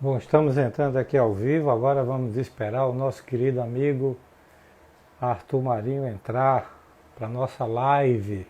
Bom, estamos entrando aqui ao vivo, agora vamos esperar o nosso querido amigo Arthur Marinho entrar para nossa live.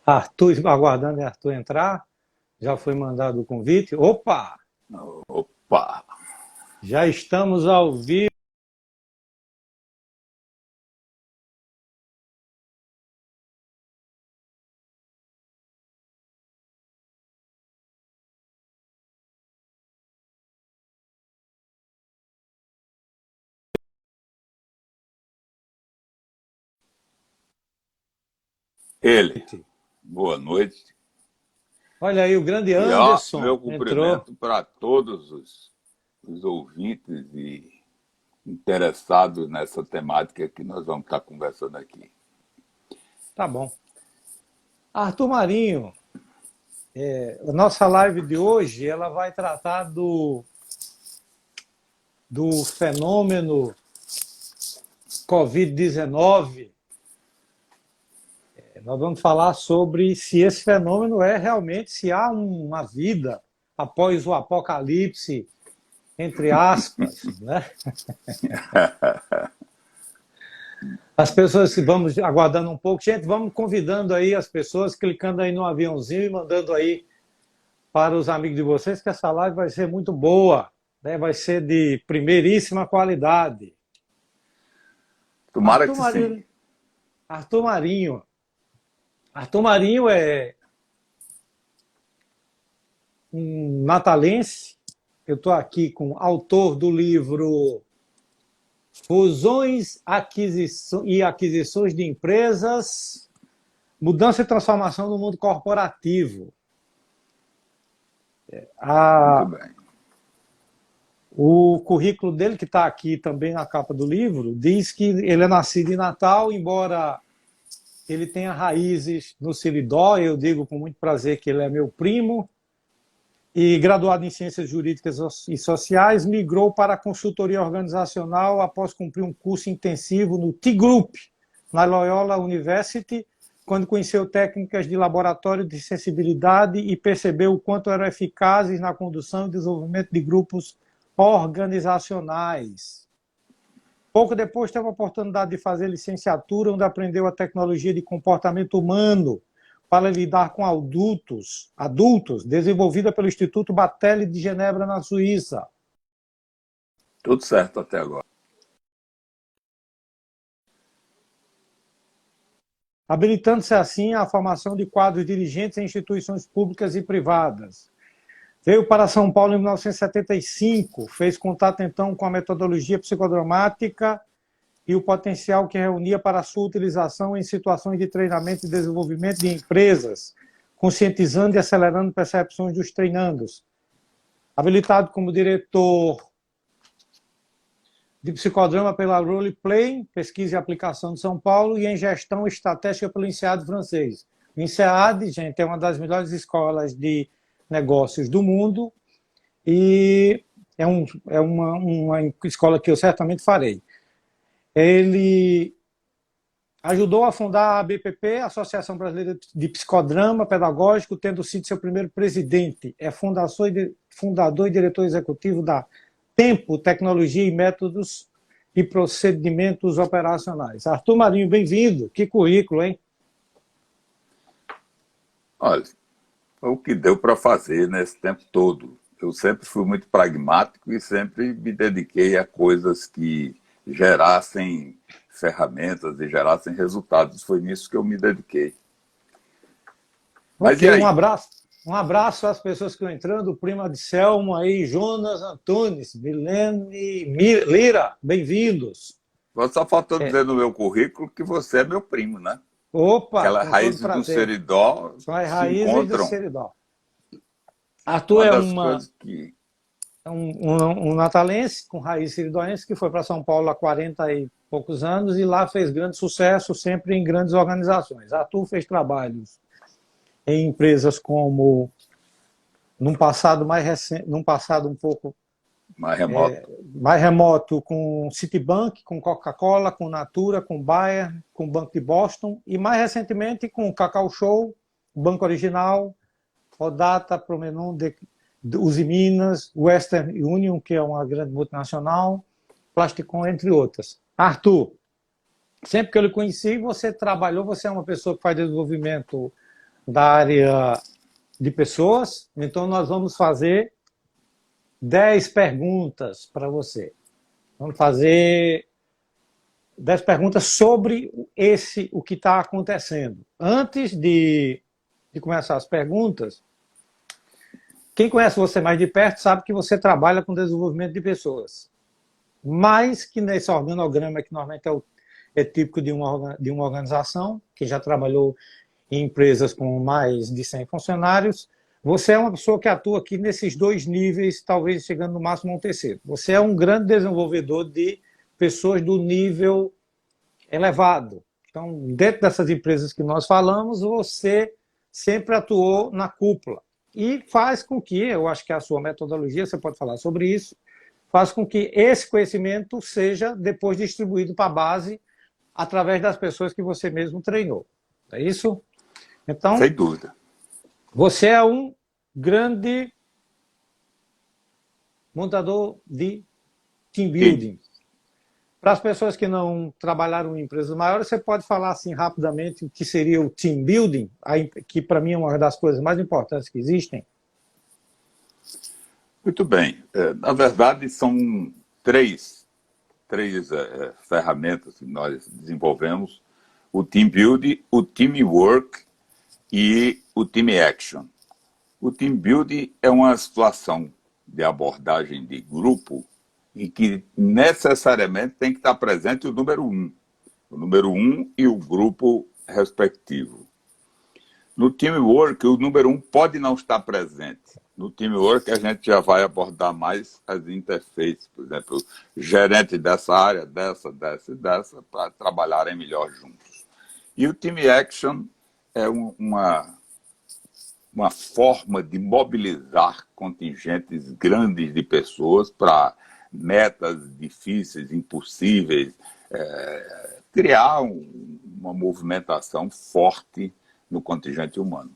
Arthur, aguardando Arthur entrar, já foi mandado o convite. Opa! Opa! Já estamos ao vivo. Ele, boa noite. Olha aí, o grande E ó, Anderson meu entrou. cumprimento para todos os ouvintes e interessados nessa temática que nós vamos estar conversando aqui. Tá bom. Arthur Marinho, a nossa live de hoje ela vai tratar do fenômeno Covid-19. Nós vamos falar sobre se esse fenômeno é realmente, se há uma vida após o apocalipse, entre aspas, né? As pessoas, vamos aguardando um pouco, gente, vamos convidando aí as pessoas, clicando aí no aviãozinho e mandando aí para os amigos de vocês, que essa live vai ser muito boa, né? Vai ser de primeiríssima qualidade. Tomara Arthur que sim. Marinho, Arthur Marinho, Arthur Marinho é um natalense. Eu estou aqui com o autor do livro Fusões e Aquisições de Empresas, Mudança e Transformação no Mundo Corporativo. Muito bem. O currículo dele, que está aqui também na capa do livro, diz que ele é nascido em Natal, embora ele tenha raízes no Seridó. Eu digo com muito prazer que ele é meu primo. E graduado em Ciências Jurídicas e Sociais, migrou para a consultoria organizacional após cumprir um curso intensivo no T-Group, na Loyola University, quando conheceu técnicas de laboratório de sensibilidade e percebeu o quanto eram eficazes na condução e desenvolvimento de grupos organizacionais. Pouco depois teve a oportunidade de fazer licenciatura, onde aprendeu a tecnologia de comportamento humano para lidar com adultos, desenvolvida pelo Instituto Batelli de Genebra, na Suíça. Tudo certo até agora. Habilitando-se assim à formação de quadros dirigentes em instituições públicas e privadas. Veio para São Paulo em 1975, fez contato então com a metodologia psicodramática e o potencial que reunia para a sua utilização em situações de treinamento e desenvolvimento de empresas, conscientizando e acelerando percepções dos treinandos. Habilitado como diretor de psicodrama pela Roleplay, pesquisa e aplicação de São Paulo, e em gestão estratégica pelo INSEAD francês. O INSEAD, gente, é uma das melhores escolas de negócios do mundo e é uma escola que eu certamente farei. Ele ajudou a fundar a ABPP, Associação Brasileira de Psicodrama Pedagógico, tendo sido seu primeiro presidente. É fundador e diretor executivo da Tempo, Tecnologia e Métodos e Procedimentos Operacionais. Arthur Marinho, bem-vindo. Que currículo, hein? Olha, foi o que deu para fazer nesse tempo todo. Eu sempre fui muito pragmático e sempre me dediquei a coisas que gerassem ferramentas e gerassem resultados. Foi nisso que eu me dediquei. Mas e Ok, um aí? abraço. Um abraço às pessoas que estão entrando, prima de Selma aí, Jonas Antunes, Milene Lira, bem-vindos. Só faltou dizer no meu currículo que você é meu primo, né? Opa, Aquelas com todo raízes do prazer. Seridó São as se raízes do encontram. Seridó. Arthur Uma é das uma... coisas que um natalense com raiz siridoense que foi para São Paulo há 40 e poucos anos e lá fez grande sucesso, sempre em grandes organizações. Arthur fez trabalhos em empresas como, num passado mais recente, num passado um pouco mais remoto, com Citibank, com Coca-Cola, com Natura, com Bayer, com o Banco de Boston e mais recentemente com o Cacau Show, Banco Original, Rodata, Promenon, Usiminas, Western Union, que é uma grande multinacional, Plasticon, entre outras. Arthur, sempre que eu lhe conheci, você trabalhou, você é uma pessoa que faz desenvolvimento da área de pessoas, então nós vamos fazer 10 perguntas para você. Vamos fazer 10 perguntas sobre o que está acontecendo. Antes de começar as perguntas, quem conhece você mais de perto sabe que você trabalha com desenvolvimento de pessoas. Mais que nesse organograma que normalmente é típico de uma organização, que já trabalhou em empresas com mais de 100 funcionários, você é uma pessoa que atua aqui nesses dois níveis, talvez chegando no máximo a um terceiro. Você é um grande desenvolvedor de pessoas do nível elevado. Então, dentro dessas empresas que nós falamos, você sempre atuou na cúpula. E faz com que, eu acho que a sua metodologia, você pode falar sobre isso, faz com que esse conhecimento seja depois distribuído para a base através das pessoas que você mesmo treinou. É isso? Então, sem dúvida. Você é um grande montador de team building. Para as pessoas que não trabalharam em empresas maiores, você pode falar assim rapidamente o que seria o team building, que para mim é uma das coisas mais importantes que existem? Muito bem. Na verdade, são três ferramentas que nós desenvolvemos: o team building, o teamwork e o team action. O team building é uma situação de abordagem de grupo e que necessariamente tem que estar presente o número um e o grupo respectivo. No teamwork, o número 1 pode não estar presente. No teamwork, a gente já vai abordar mais as interfaces, por exemplo, gerente dessa área, dessa e dessa, para trabalharem melhor juntos. E o team action é uma forma de mobilizar contingentes grandes de pessoas para metas difíceis, impossíveis, criar uma movimentação forte no contingente humano.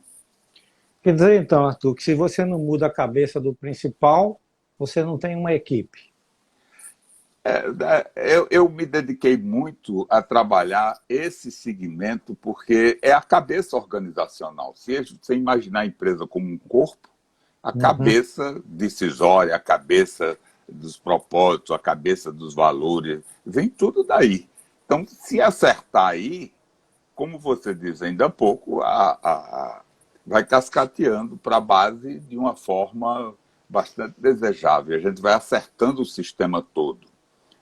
Quer dizer, então, Arthur, que se você não muda a cabeça do principal, você não tem uma equipe. Eu me dediquei muito a trabalhar esse segmento porque é a cabeça organizacional. Se você imaginar a empresa como um corpo, a cabeça decisória, a cabeça dos propósitos, a cabeça dos valores, vem tudo daí. Então, se acertar aí, como você diz ainda há pouco, vai cascateando para a base de uma forma bastante desejável. A gente vai acertando o sistema todo.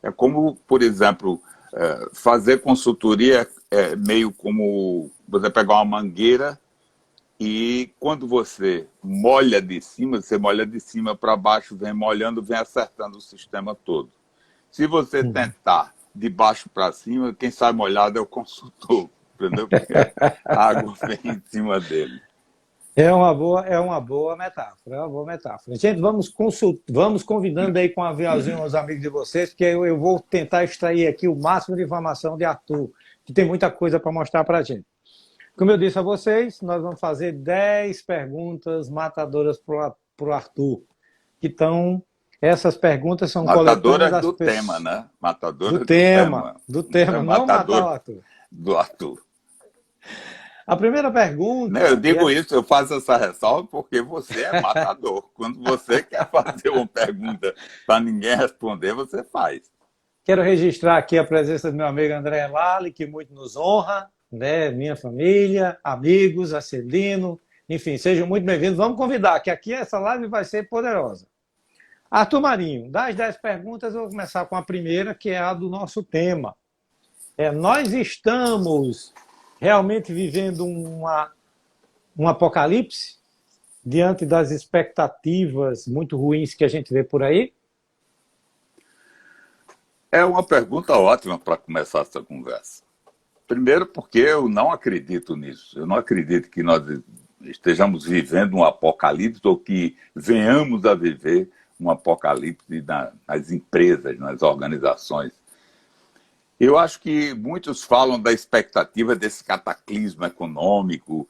É como, por exemplo, fazer consultoria é meio como você pegar uma mangueira e quando você molha de cima, você molha de cima para baixo, vem molhando, vem acertando o sistema todo. Se você tentar de baixo para cima, quem sai molhado é o consultor, entendeu? Porque a água vem em cima dele. É uma boa metáfora, é uma boa metáfora. Gente, vamos convidando aí com um aviãozinho aos amigos de vocês, porque eu vou tentar extrair aqui o máximo de informação de Arthur, que tem muita coisa para mostrar para a gente. Como eu disse a vocês, nós vamos fazer 10 perguntas matadoras para o Arthur, que estão... Essas perguntas são matadoras do tema, né? Matadoras do tema, não matar o Arthur. Do Arthur. A primeira pergunta... Eu digo isso, eu faço essa ressalva porque você é matador. Quando você quer fazer uma pergunta para ninguém responder, você faz. Quero registrar aqui a presença do meu amigo André Lali, que muito nos honra, né? Minha família, amigos, Acelino, enfim, sejam muito bem-vindos. Vamos convidar, que aqui essa live vai ser poderosa. Arthur Marinho, das 10 perguntas, eu vou começar com a primeira, que é a do nosso tema. Nós estamos realmente vivendo um apocalipse? diante das expectativas muito ruins que a gente vê por aí? É uma pergunta ótima para começar essa conversa. Primeiro, porque eu não acredito nisso. Eu não acredito que nós estejamos vivendo um apocalipse ou que venhamos a viver um apocalipse nas empresas, nas organizações. Eu acho que muitos falam da expectativa desse cataclismo econômico,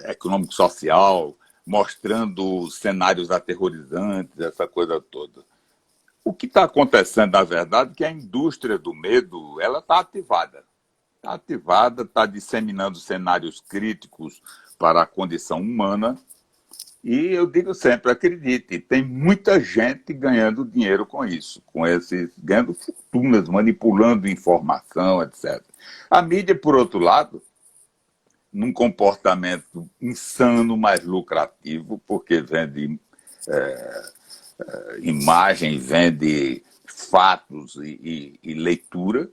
econômico-social, mostrando cenários aterrorizantes, essa coisa toda. O que está acontecendo, na verdade, é que a indústria do medo ela está ativada. Está ativada, está disseminando cenários críticos para a condição humana. E eu digo sempre, acredite, tem muita gente ganhando dinheiro com isso, ganhando fortunas, manipulando informação, etc. A mídia, por outro lado, num comportamento insano, mas lucrativo, porque vende imagem, vende fatos e leitura,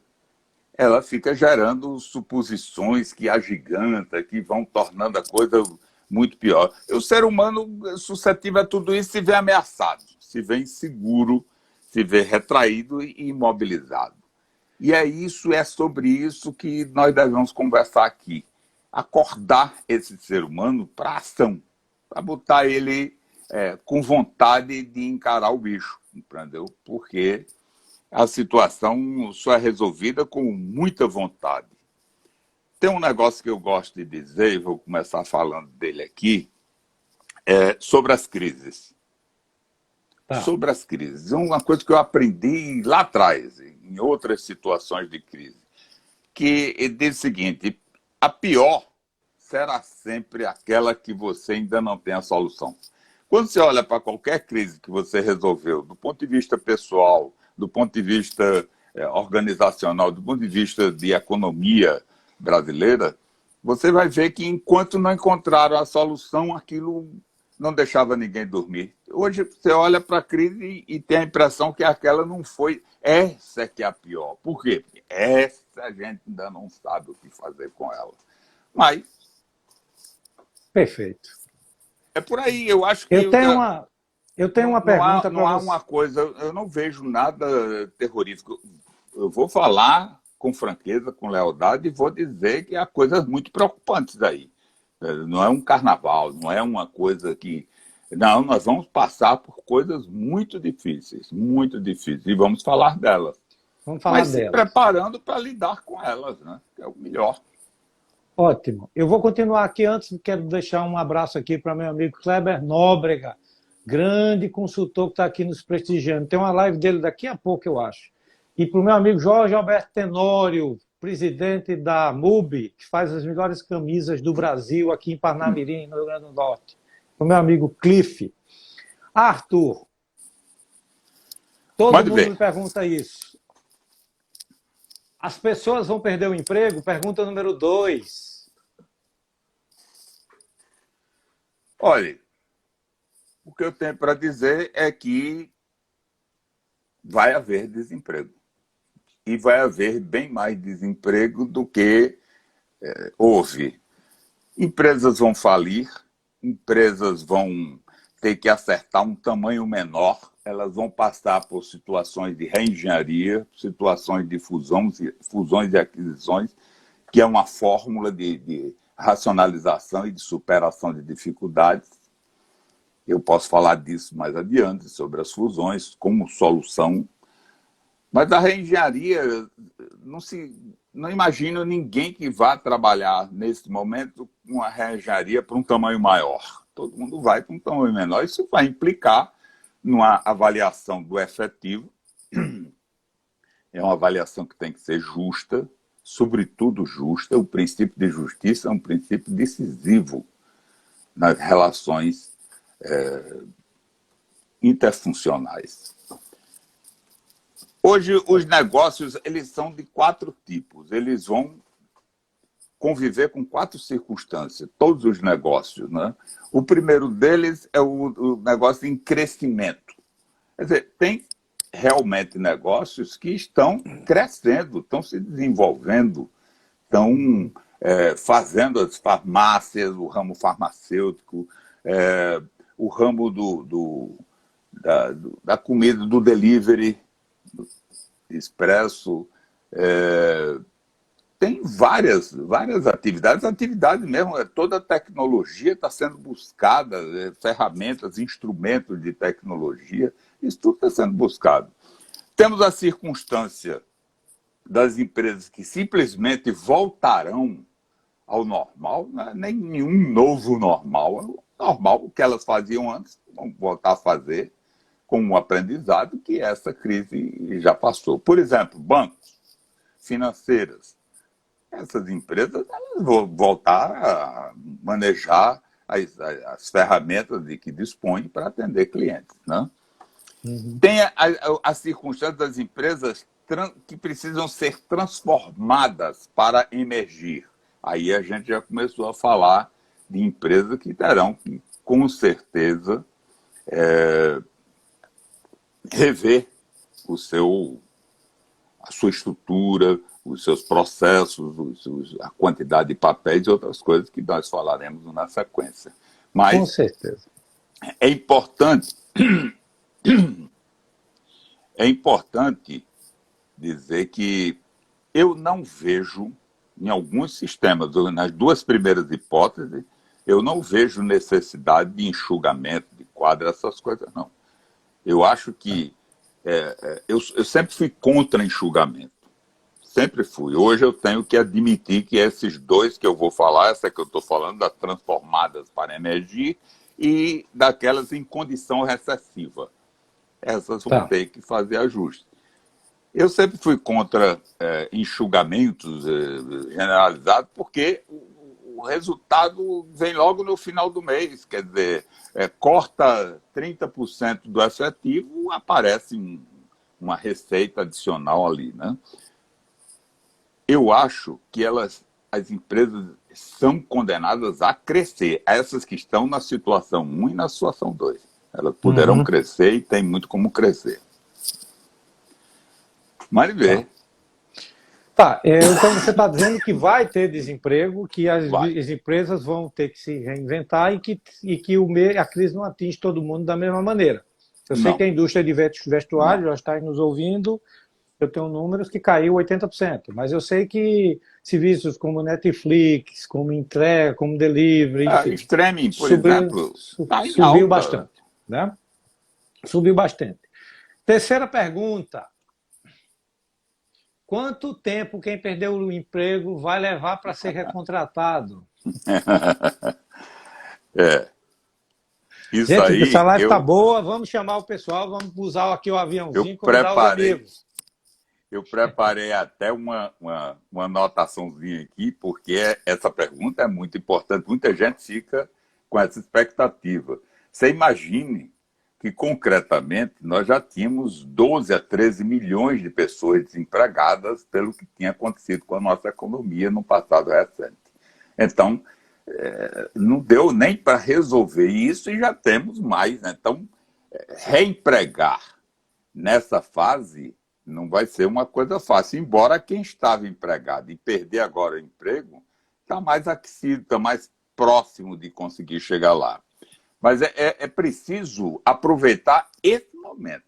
ela fica gerando suposições que agiganta, que vão tornando a coisa muito pior. O ser humano suscetível a tudo isso se vê ameaçado, se vê inseguro, se vê retraído e imobilizado. E é sobre isso que nós devemos conversar aqui. Acordar esse ser humano para a ação, para botar ele com vontade de encarar o bicho, entendeu? Porque a situação só é resolvida com muita vontade. Tem um negócio que eu gosto de dizer, e vou começar falando dele aqui, sobre as crises. Tá. Sobre as crises. Uma coisa que eu aprendi lá atrás, em outras situações de crise, que diz o seguinte: a pior será sempre aquela que você ainda não tem a solução. Quando você olha para qualquer crise que você resolveu, do ponto de vista pessoal, do ponto de vista organizacional, do ponto de vista de economia brasileira, você vai ver que enquanto não encontraram a solução, aquilo não deixava ninguém dormir. Hoje você olha para a crise e tem a impressão que aquela não foi. Essa é que é a pior. Por quê? Porque essa a gente ainda não sabe o que fazer com ela. Mas Perfeito. é por aí. Eu acho que Eu tenho uma pergunta para não há você. uma coisa. Eu não vejo nada terrorífico. Eu vou falar com franqueza, com lealdade, e vou dizer que há coisas muito preocupantes aí. Não é um carnaval, não é uma coisa que... Não, nós vamos passar por coisas muito difíceis, e vamos falar delas. Vamos falar Mas se delas. preparando para lidar com elas, né? Que é o melhor. Ótimo. Eu vou continuar aqui. Antes, quero deixar um abraço aqui para meu amigo Kleber Nóbrega, grande consultor que está aqui nos prestigiando. Tem uma live dele daqui a pouco, eu acho. E para o meu amigo Jorge Alberto Tenório, presidente da MUBI, que faz as melhores camisas do Brasil aqui em Parnamirim, no Rio Grande do Norte. Para o meu amigo Cliff. Arthur, todo Pode mundo ver. me pergunta isso. As pessoas vão perder o emprego? Pergunta número 2. Olha, o que eu tenho para dizer é que vai haver desemprego. E vai haver bem mais desemprego do que houve. Empresas vão falir, empresas vão ter que acertar um tamanho menor, elas vão passar por situações de reengenharia, situações de fusões e aquisições, que é uma fórmula de racionalização e de superação de dificuldades. Eu posso falar disso mais adiante, sobre as fusões como solução. Mas a reengenharia, não imagino ninguém que vá trabalhar nesse momento com uma reengenharia para um tamanho maior. Todo mundo vai para um tamanho menor. Isso vai implicar numa avaliação do efetivo. É uma avaliação que tem que ser justa, sobretudo justa. O princípio de justiça é um princípio decisivo nas relações interfuncionais. Hoje, os negócios eles são de 4 tipos. Eles vão conviver com 4 circunstâncias, todos os negócios, né? O primeiro deles é o negócio em crescimento. Quer dizer, tem realmente negócios que estão crescendo, estão se desenvolvendo, estão fazendo as farmácias, o ramo farmacêutico, o ramo da comida, do delivery, do expresso, tem várias atividades mesmo, toda a tecnologia está sendo buscada, ferramentas, instrumentos de tecnologia, isso tudo está sendo buscado. Temos a circunstância das empresas que simplesmente voltarão ao normal, não é nem nenhum novo normal, é o normal que elas faziam antes, vão voltar a fazer com um aprendizado que essa crise já passou. Por exemplo, bancos, financeiras, essas empresas elas vão voltar a manejar as ferramentas de que dispõem para atender clientes, né? Tem a circunstância das empresas que precisam ser transformadas para emergir. Aí a gente já começou a falar de empresas que terão que, com certeza, rever a sua estrutura, os seus processos, a quantidade de papéis e outras coisas que nós falaremos na sequência. Mas com certeza. É importante dizer que eu não vejo, em alguns sistemas, nas duas primeiras hipóteses, eu não vejo necessidade de enxugamento de quadro, essas coisas, não. Eu acho que eu sempre fui contra enxugamento. Sempre fui. Hoje eu tenho que admitir que esses dois que eu vou falar, essa que eu estou falando, das transformadas para emergir e daquelas em condição recessiva. Essas vão ter que fazer ajuste. Eu sempre fui contra enxugamentos generalizados, porque o resultado vem logo no final do mês. Quer dizer, corta 30% do efetivo, aparece uma receita adicional ali, né? Eu acho que as empresas são condenadas a crescer. Essas que estão na situação 1 e na situação 2. Elas poderão crescer e tem muito como crescer. Mas ver. Então você está dizendo que vai ter desemprego, que as empresas vão ter que se reinventar e que a crise não atinge todo mundo da mesma maneira. Eu sei que a indústria de vestuário já está nos ouvindo, eu tenho números que caiu 80%, mas eu sei que serviços como Netflix, como entrega, como delivery, enfim, streaming, por exemplo, subiu bastante, né? Subiu bastante. Terceira pergunta. Quanto tempo quem perdeu o emprego vai levar para ser recontratado? Isso gente, aí, essa live está boa, vamos chamar o pessoal, vamos usar aqui o aviãozinho, convidar os amigos. Eu preparei até uma anotaçãozinha aqui, porque essa pergunta é muito importante. Muita gente fica com essa expectativa. Você imagine que, concretamente, nós já tínhamos 12 a 13 milhões de pessoas desempregadas pelo que tinha acontecido com a nossa economia no passado recente. Então, não deu nem para resolver isso e já temos mais, né? Então, reempregar nessa fase não vai ser uma coisa fácil, embora quem estava empregado e perder agora o emprego está mais aquecido, está mais próximo de conseguir chegar lá. Mas é preciso aproveitar esse momento.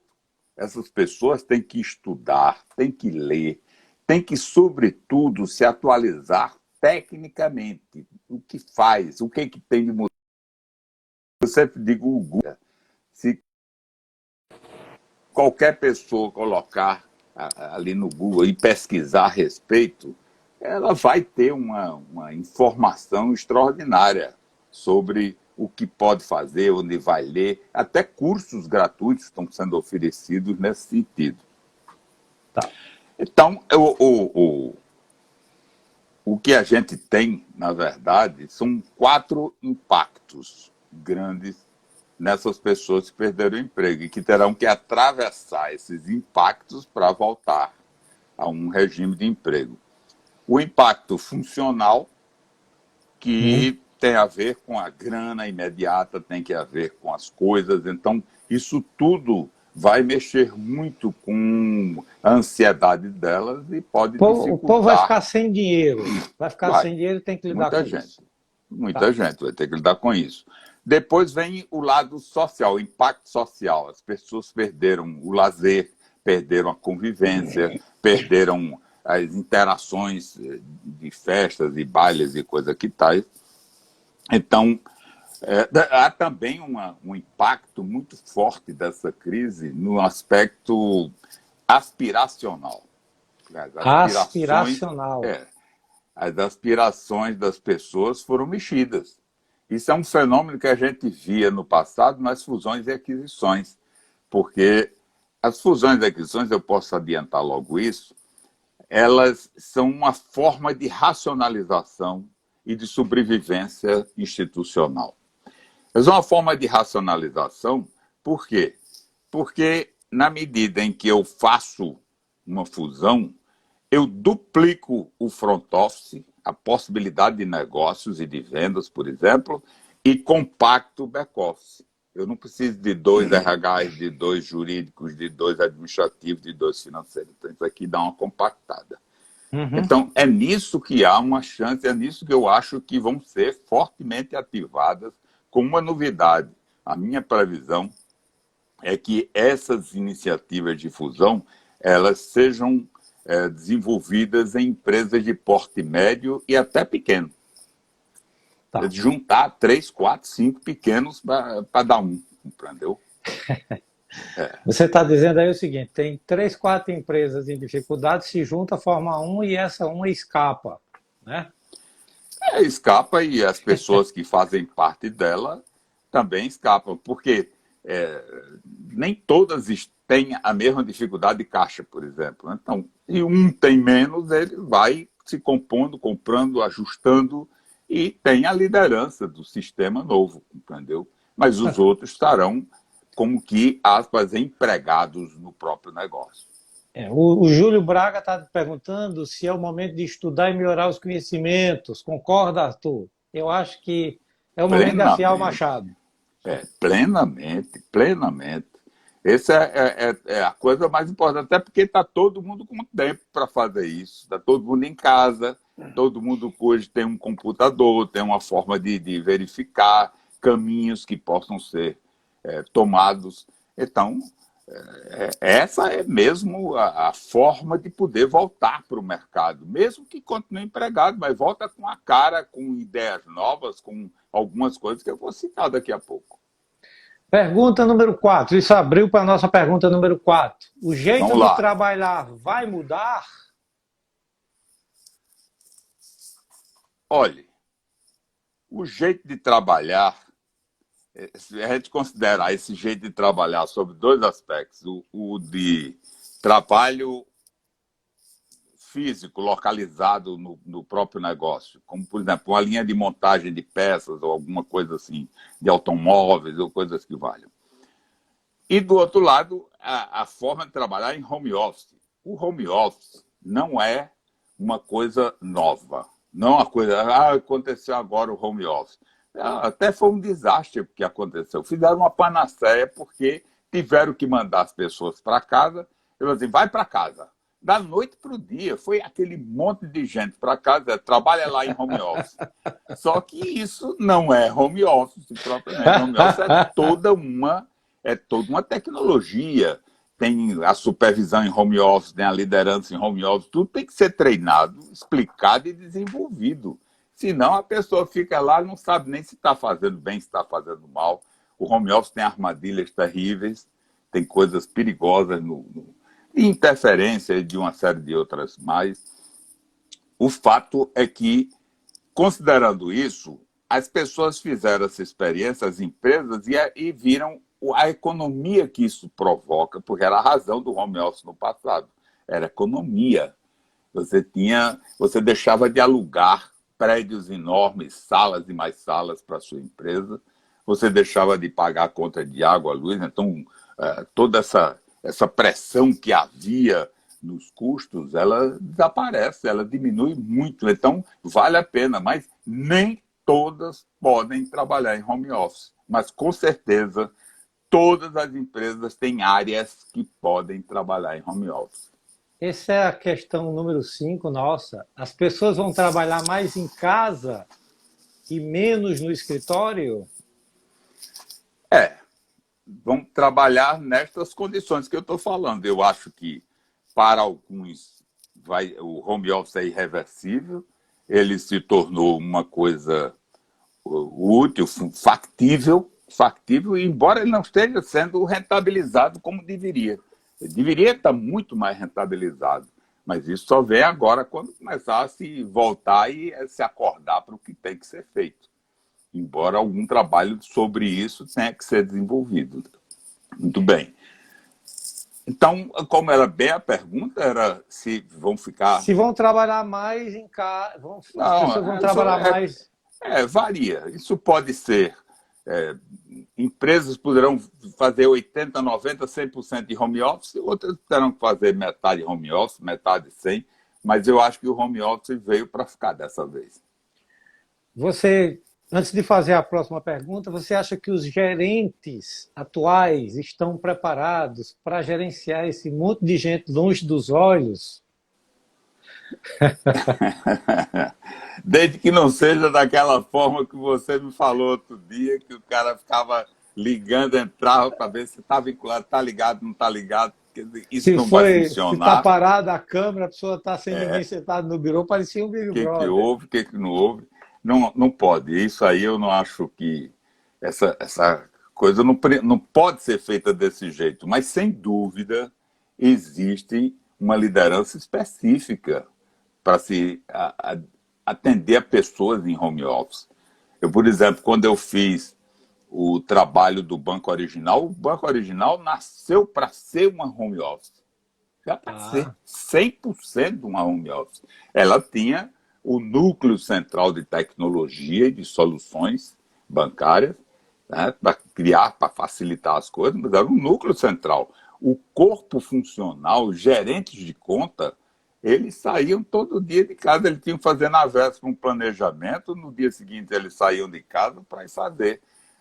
Essas pessoas têm que estudar, têm que ler, têm que, sobretudo, se atualizar tecnicamente. O que faz, o que tem de mudar. Eu sempre digo o Google. Se qualquer pessoa colocar ali no Google e pesquisar a respeito, ela vai ter uma informação extraordinária sobre o que pode fazer, onde vai ler. Até cursos gratuitos estão sendo oferecidos nesse sentido. Então, o que a gente tem, na verdade, são 4 impactos grandes nessas pessoas que perderam o emprego e que terão que atravessar esses impactos para voltar a um regime de emprego. O impacto funcional, que tem a ver com a grana imediata, tem que ver com as coisas. Então, isso tudo vai mexer muito com a ansiedade delas e pode dificultar. O povo vai ficar sem dinheiro. Vai ficar sem dinheiro e tem que lidar com isso. Muita gente vai ter que lidar com isso. Depois vem o lado social, o impacto social. As pessoas perderam o lazer, perderam a convivência, perderam as interações de festas e bailes e coisa que tal. Então, há também um impacto muito forte dessa crise no aspecto aspiracional. As aspirações, Aspiracional. as aspirações das pessoas foram mexidas. Isso é um fenômeno que a gente via no passado nas fusões e aquisições, porque as fusões e aquisições, eu posso adiantar logo isso, elas são uma forma de racionalização e de sobrevivência institucional. Mas é uma forma de racionalização, por quê? Porque na medida em que eu faço uma fusão, eu duplico o front office, a possibilidade de negócios e de vendas, por exemplo, e compacto o back office. Eu não preciso de 2 RHs, de 2 jurídicos, de 2 administrativos, de 2 financeiros. Então, isso aqui dá uma compactada. Então, é nisso que há uma chance, é nisso que eu acho que vão ser fortemente ativadas com uma novidade. A minha previsão é que essas iniciativas de fusão, elas sejam desenvolvidas em empresas de porte médio e até pequeno. Tá. Juntar 3, 4, 5 pequenos para dar um, entendeu? Você está dizendo aí o seguinte, tem 3, 4 empresas em dificuldade, se junta, forma um e essa uma escapa, né? Escapa e as pessoas que fazem parte dela também escapam, porque nem todas têm a mesma dificuldade de caixa, por exemplo. Então, se um tem menos, ele vai se compondo, comprando, ajustando e tem a liderança do sistema novo, entendeu? Mas os outros estarão como que, aspas, empregados no próprio negócio. O Júlio Braga está perguntando se é o momento de estudar e melhorar os conhecimentos. Concorda, Arthur? Eu acho que é o momento de afiar o machado. Plenamente, plenamente. Essa é a coisa mais importante, até porque está todo mundo com tempo para fazer isso. Está todo mundo em casa, todo mundo hoje tem um computador, tem uma forma de verificar caminhos que possam ser tomados. Então, essa é mesmo a forma de poder voltar para o mercado, mesmo que continue empregado, mas volta com a cara, com ideias novas, com algumas coisas que eu vou citar daqui a pouco. Pergunta número 4. Isso abriu para a nossa pergunta número 4. O jeito de trabalhar vai mudar? Olhe, o jeito de trabalhar, se a gente considerar esse jeito de trabalhar sobre 2 aspectos, o de trabalho físico, localizado no próprio negócio, como, por exemplo, uma linha de montagem de peças ou alguma coisa assim, de automóveis ou coisas que valham. E, do outro lado, a forma de trabalhar em home office. O home office não é uma coisa nova. Não é uma coisa, aconteceu agora o home office. Até foi um desastre o que aconteceu. Fizeram uma panaceia porque tiveram que mandar as pessoas para casa. Eu assim, vai para casa. Da noite para o dia, foi aquele monte de gente para casa, trabalha lá em home office. Só que isso não é home office propriamente. Home office é toda uma tecnologia. Tem a supervisão em home office, tem a liderança em home office, tudo tem que ser treinado, explicado e desenvolvido. Senão a pessoa fica lá e não sabe nem se está fazendo bem, se está fazendo mal. O home office tem armadilhas terríveis, tem coisas perigosas de interferência de uma série de outras mais. O fato é que, considerando isso, as pessoas fizeram essa experiência, as empresas, e viram a economia que isso provoca, porque era a razão do home office no passado. Era economia. Você deixava de alugar prédios enormes, salas e mais salas para a sua empresa, você deixava de pagar a conta de água, luz, então toda essa pressão que havia nos custos, ela desaparece, ela diminui muito. Então, vale a pena, mas nem todas podem trabalhar em home office. Mas, com certeza, todas as empresas têm áreas que podem trabalhar em home office. Essa é a questão número 5, nossa. As pessoas vão trabalhar mais em casa e menos no escritório? É, vamos trabalhar nestas condições que eu estou falando. Eu acho que, para alguns, o home office é irreversível, ele se tornou uma coisa útil, factível, embora ele não esteja sendo rentabilizado como deveria. Ele deveria estar muito mais rentabilizado, mas isso só vem agora quando começar a se voltar e se acordar para o que tem que ser feito. Embora algum trabalho sobre isso tenha que ser desenvolvido. Muito bem. Então, como era bem a pergunta, era se vão ficar... Se vão trabalhar mais em casa, as Não, pessoas vão trabalhar mais. varia. Isso pode ser... empresas poderão fazer 80%, 90%, 100% de home office, outras terão que fazer metade home office, metade sem, mas eu acho que o home office veio para ficar dessa vez. Você, antes de fazer a próxima pergunta, você acha que os gerentes atuais estão preparados para gerenciar esse monte de gente longe dos olhos? Desde que não seja daquela forma que você me falou outro dia, que o cara ficava ligando, entrava para ver se está vinculado, está ligado, não está ligado. Isso não vai Se está funcionar. parada a câmera, a pessoa está sem ninguém sentado no birô, parecia um Big O que, que Brother. houve, o que, que não houve. Não, não pode. Isso aí eu não acho que essa coisa não pode ser feita desse jeito. Mas, sem dúvida, existe uma liderança específica para se atender a pessoas em home office. Eu, por exemplo, quando eu fiz o trabalho do Banco Original, o Banco Original nasceu para ser uma home office. Já para ser 100% uma home office. Ela tinha o núcleo central de tecnologia e de soluções bancárias, né, para criar, para facilitar as coisas, mas era um núcleo central. O corpo funcional, os gerentes de conta, eles saíam todo dia de casa, eles tinham que fazer na véspera um planejamento, no dia seguinte eles saíam de casa para ir fazer.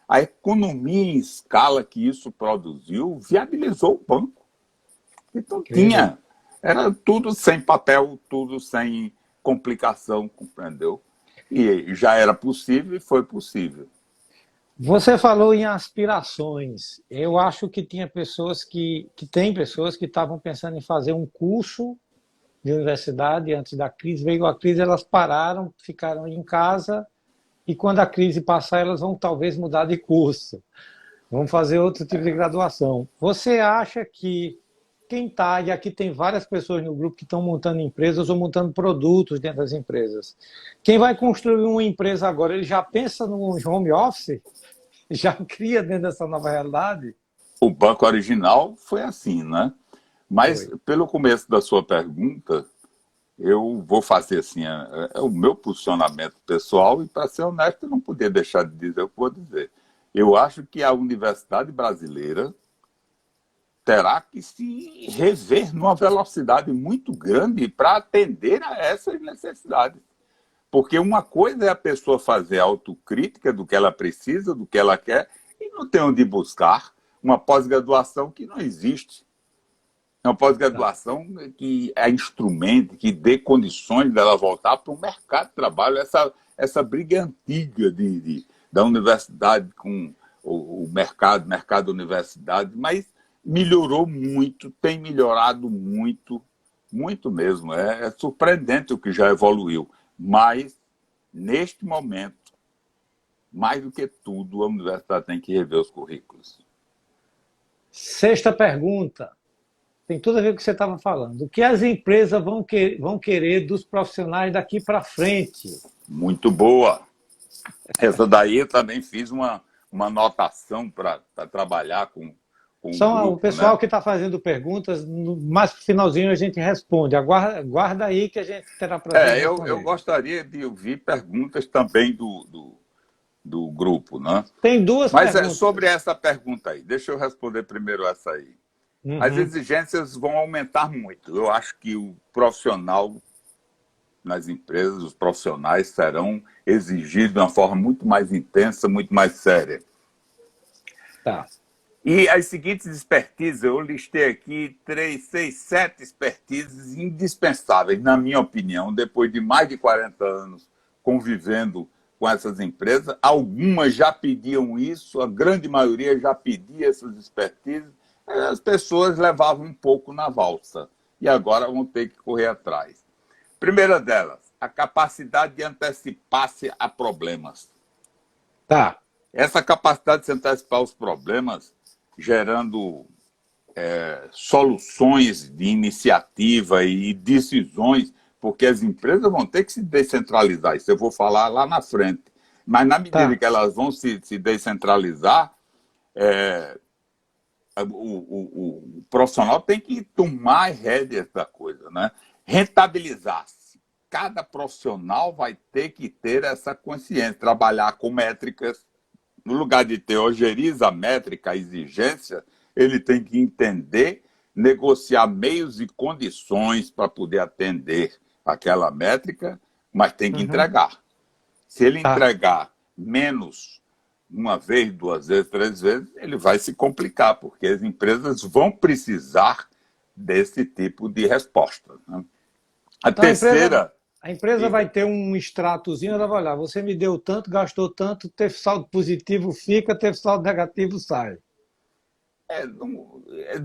A economia em escala que isso produziu viabilizou o banco. Então Incrível. era tudo sem papel, tudo sem complicação, compreendeu? E já era possível e foi possível. Você falou em aspirações. Eu acho que tinha pessoas que tem pessoas que estavam pensando em fazer um curso de universidade antes da crise. Veio a crise, elas pararam, ficaram em casa e quando a crise passar, elas vão talvez mudar de curso. Vão fazer outro tipo de graduação. Você acha que quem está, e aqui tem várias pessoas no grupo que estão montando empresas ou montando produtos dentro das empresas. Quem vai construir uma empresa agora, ele já pensa no home office? Já cria dentro dessa nova realidade? O banco original foi assim, né? Mas, Foi. pelo começo da sua pergunta, eu vou fazer assim, é o meu posicionamento pessoal, e, para ser honesto, eu não podia deixar de dizer o que vou dizer. Eu acho que a universidade brasileira terá que se rever numa velocidade muito grande para atender a essas necessidades. Porque uma coisa é a pessoa fazer autocrítica do que ela precisa, do que ela quer, e não tem onde buscar uma pós-graduação que não existe. Uma Tá. pós-graduação que é instrumento, que dê condições dela voltar para o mercado de trabalho, essa briga antiga da universidade com o mercado universidade, mas melhorou muito, tem melhorado muito, muito mesmo. É surpreendente o que já evoluiu. Mas, neste momento, mais do que tudo, a universidade tem que rever os currículos. Sexta pergunta. Tem tudo a ver com o que você estava falando. O que as empresas vão querer dos profissionais daqui para frente? Muito boa. Essa daí eu também fiz uma anotação para trabalhar com o São o grupo, né? pessoal que está fazendo perguntas, mais no finalzinho a gente responde. Guarda aí que a gente terá prazer em Eu responder. gostaria de ouvir perguntas também do grupo, né? Tem duas Mas sobre perguntas. essa pergunta aí, deixa eu responder primeiro essa aí. As Uhum. exigências vão aumentar muito. Eu acho que o profissional nas empresas, os profissionais serão exigidos de uma forma muito mais intensa, muito mais séria. Tá. E as seguintes expertises, eu listei aqui 3, 6, 7 expertises indispensáveis, na minha opinião, depois de mais de 40 anos convivendo com essas empresas, algumas já pediam isso, a grande maioria já pedia essas expertises, as pessoas levavam um pouco na valsa e agora vão ter que correr atrás. Primeira delas, a capacidade de antecipar-se a problemas. Tá. Essa capacidade de se antecipar os problemas, gerando soluções de iniciativa e decisões, porque as empresas vão ter que se descentralizar, isso eu vou falar lá na frente. Mas na medida que elas vão se descentralizar, o profissional tem que tomar as rédeas da coisa, né? Rentabilizar-se. Cada profissional vai ter que ter essa consciência, trabalhar com métricas. No lugar de ter ojeriza, métrica, exigência, ele tem que entender, negociar meios e condições para poder atender aquela métrica, mas tem que entregar. Se ele entregar menos, uma vez, duas vezes, três vezes, ele vai se complicar, porque as empresas vão precisar desse tipo de resposta, né? A terceira... A empresa vai ter um extratozinho, ela vai olhar, você me deu tanto, gastou tanto, teve saldo positivo, fica, teve saldo negativo, sai.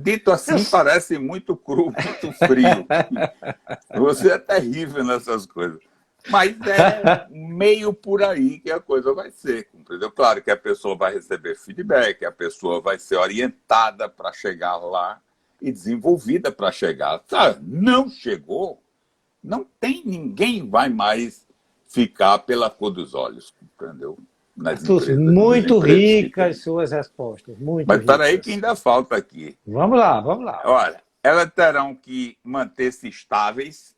Dito assim, parece muito cru, muito frio. Você é terrível nessas coisas. Mas é meio por aí que a coisa vai ser, entendeu? Claro que a pessoa vai receber feedback, a pessoa vai ser orientada para chegar lá e desenvolvida para chegar. Sabe? Não chegou, não tem ninguém vai mais ficar pela cor dos olhos, entendeu? Nas empresas, muito ricas suas respostas, muito Mas ricas. espera aí que ainda falta aqui. Vamos lá, vamos lá. Olha, elas terão que manter-se estáveis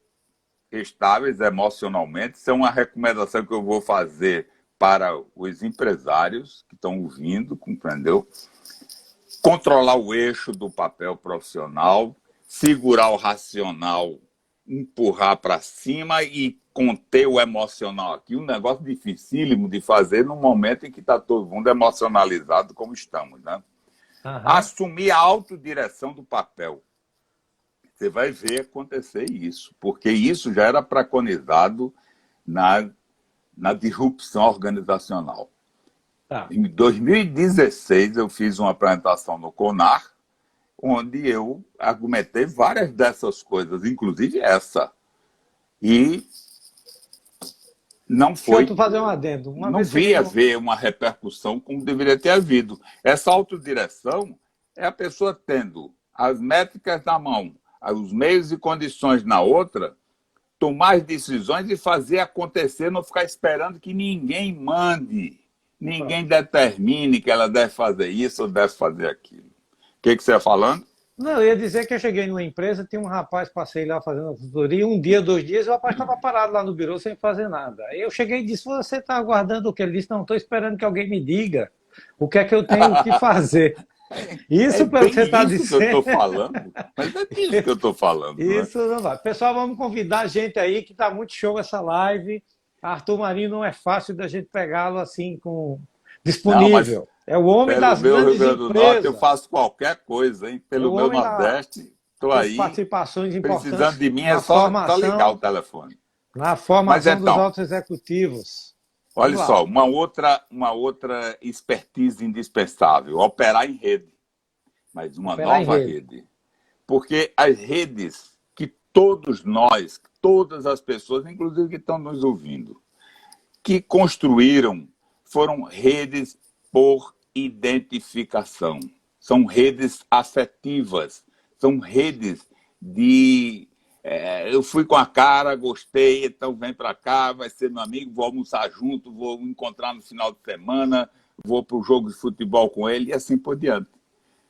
emocionalmente. Isso é uma recomendação que eu vou fazer para os empresários que estão ouvindo, compreendeu? Controlar o eixo do papel profissional, segurar o racional, empurrar para cima e conter o emocional aqui. Um negócio dificílimo de fazer no momento em que está todo mundo emocionalizado como estamos, né? Assumir a autodireção do papel. Você vai ver acontecer isso, porque isso já era preconizado na disrupção organizacional. Em 2016, eu fiz uma apresentação no CONAR, onde eu argumentei várias dessas coisas, inclusive essa. E não foi... Deixa eu fazer um adendo. Não vi haver uma repercussão como deveria ter havido. Essa autodireção é a pessoa tendo as métricas na mão, os meios e condições na outra, tomar as decisões e fazer acontecer, não ficar esperando que ninguém mande, ninguém determine que ela deve fazer isso ou deve fazer aquilo. O que você está falando? Não, eu ia dizer que eu cheguei numa empresa, tinha um rapaz, passei lá fazendo consultoria, um dia, 2 dias, o rapaz estava parado lá no birô sem fazer nada. Aí eu cheguei e disse, você está aguardando o que? Ele disse, não, estou esperando que alguém me diga o que é que eu tenho que fazer. Isso pelo que você está dizendo. Que eu estou falando. Mas é disso que eu estou falando. Isso não vai. Pessoal, vamos convidar a gente aí, que está muito show essa live. Arthur Marinho não é fácil da gente pegá-lo assim disponível. Não, é o homem das grandes empresas. Pelo Rio Grande do Norte eu faço qualquer coisa, hein? Pelo meu Nordeste, estou aí. Participações importantes. Precisando de mim é só ligar o telefone. Na formação dos altos executivos. Olha só, uma outra expertise indispensável, operar em rede, mas uma nova rede. Porque as redes que todos nós, todas as pessoas, inclusive que estão nos ouvindo, que construíram, foram redes por identificação. São redes afetivas, são redes de... eu fui com a cara, gostei, então vem para cá, vai ser meu amigo, vou almoçar junto, vou encontrar no final de semana, vou para o jogo de futebol com ele e assim por diante.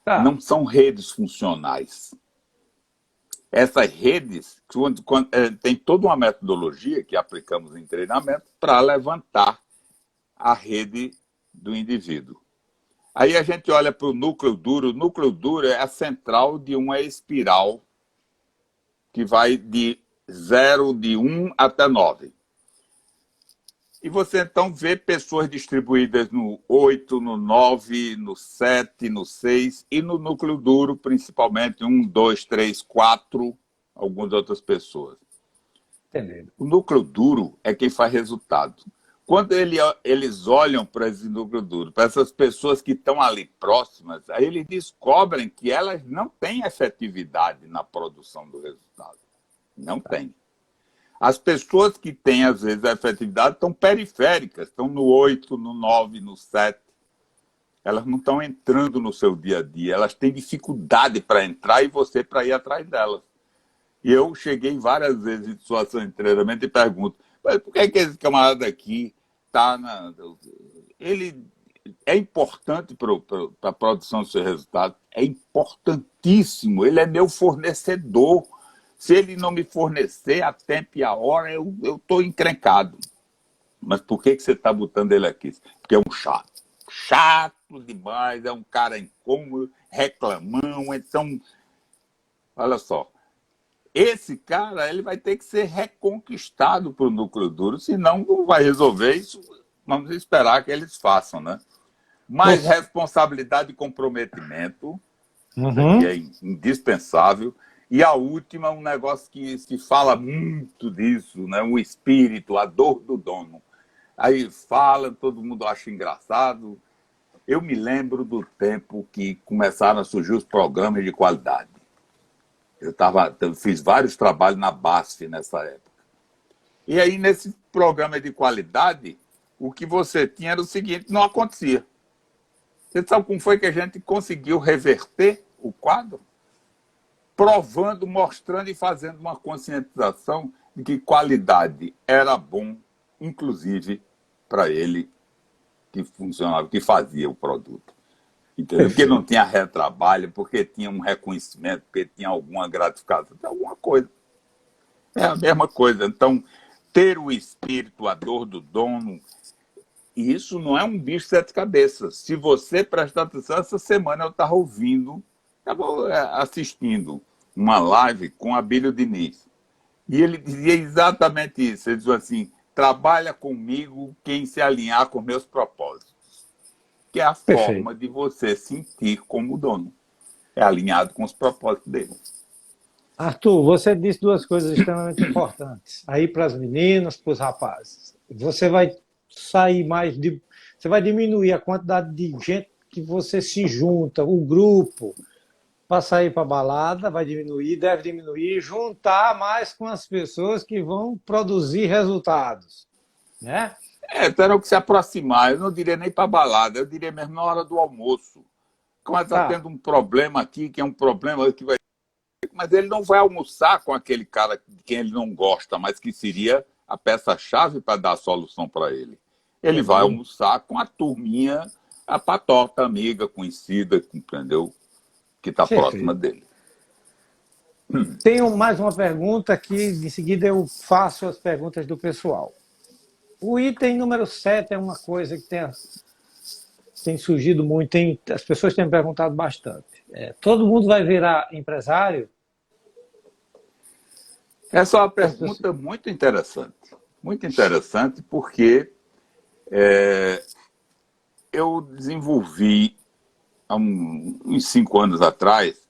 Não são redes funcionais. Essas redes tem toda uma metodologia que aplicamos em treinamento para levantar a rede do indivíduo. Aí a gente olha para o núcleo duro. O núcleo duro é a central de uma espiral que vai de 1 até 9. E você então vê pessoas distribuídas no 8, no 9, no 7, no 6 e no núcleo duro, principalmente 1, 2, 3, 4, algumas outras pessoas. Entendendo. O núcleo duro é quem faz resultado. quando eles olham para esse núcleo duro, para essas pessoas que estão ali próximas, aí eles descobrem que elas não têm efetividade na produção do resultado. Não tem. As pessoas que têm, às vezes, a efetividade estão periféricas, estão no 8, no 9, no 7. Elas não estão entrando no seu dia a dia, elas têm dificuldade para entrar e você para ir atrás delas. E eu cheguei várias vezes em situações de treinamento e pergunto, mas por que esse camarada aqui está na... Ele é importante para a produção do seu resultado, é importantíssimo, ele é meu fornecedor. Se ele não me fornecer a tempo e a hora, eu estou encrencado. Mas por que você está botando ele aqui? Porque é um chato. Chato demais, é um cara incômodo, reclamão. Então, olha só, esse cara ele vai ter que ser reconquistado para o núcleo duro, senão não vai resolver isso. Vamos esperar que eles façam, né? Mais responsabilidade e comprometimento, que é indispensável. E a última, um negócio que se fala muito disso, né? O espírito, a dor do dono. Aí fala, todo mundo acha engraçado. Eu me lembro do tempo que começaram a surgir os programas de qualidade. Eu fiz vários trabalhos na BASF nessa época. E aí, nesse programa de qualidade, o que você tinha era o seguinte, não acontecia. Você sabe como foi que a gente conseguiu reverter o quadro? Provando, mostrando e fazendo uma conscientização de que qualidade era bom, inclusive para ele que funcionava, que fazia o produto. Entendeu? Porque não tinha retrabalho, porque tinha um reconhecimento, porque tinha alguma gratificação, alguma coisa. É a mesma coisa. Então, ter o espírito, a dor do dono, isso não é um bicho de sete cabeças. Se você prestar atenção, essa semana eu estava assistindo uma live com Abílio Diniz. E ele dizia exatamente isso. Ele dizia assim, trabalha comigo quem se alinhar com meus propósitos. Que é a forma de você sentir como dono. É alinhado com os propósitos dele. Arthur, você disse duas coisas extremamente importantes. Aí para as meninas, para os rapazes. Você vai sair mais de... Você vai diminuir a quantidade de gente que você se junta, o grupo, para sair para a balada, vai diminuir, deve diminuir, juntar mais com as pessoas que vão produzir resultados. Né? Terão que se aproximar. Eu não diria nem para balada, eu diria mesmo na hora do almoço. Mas está tendo um problema aqui, que é um problema que vai... Mas ele não vai almoçar com aquele cara de quem ele não gosta, mas que seria a peça-chave para dar a solução para ele. Ele vai almoçar com a turminha, a patota, amiga, conhecida, entendeu? Que está próxima dele. Tenho mais uma pergunta que, em seguida, eu faço as perguntas do pessoal. O item número 7 é uma coisa que tem surgido muito, as pessoas têm perguntado bastante. Todo mundo vai virar empresário? Essa é uma pergunta muito interessante porque eu desenvolvi, há uns 5 anos atrás,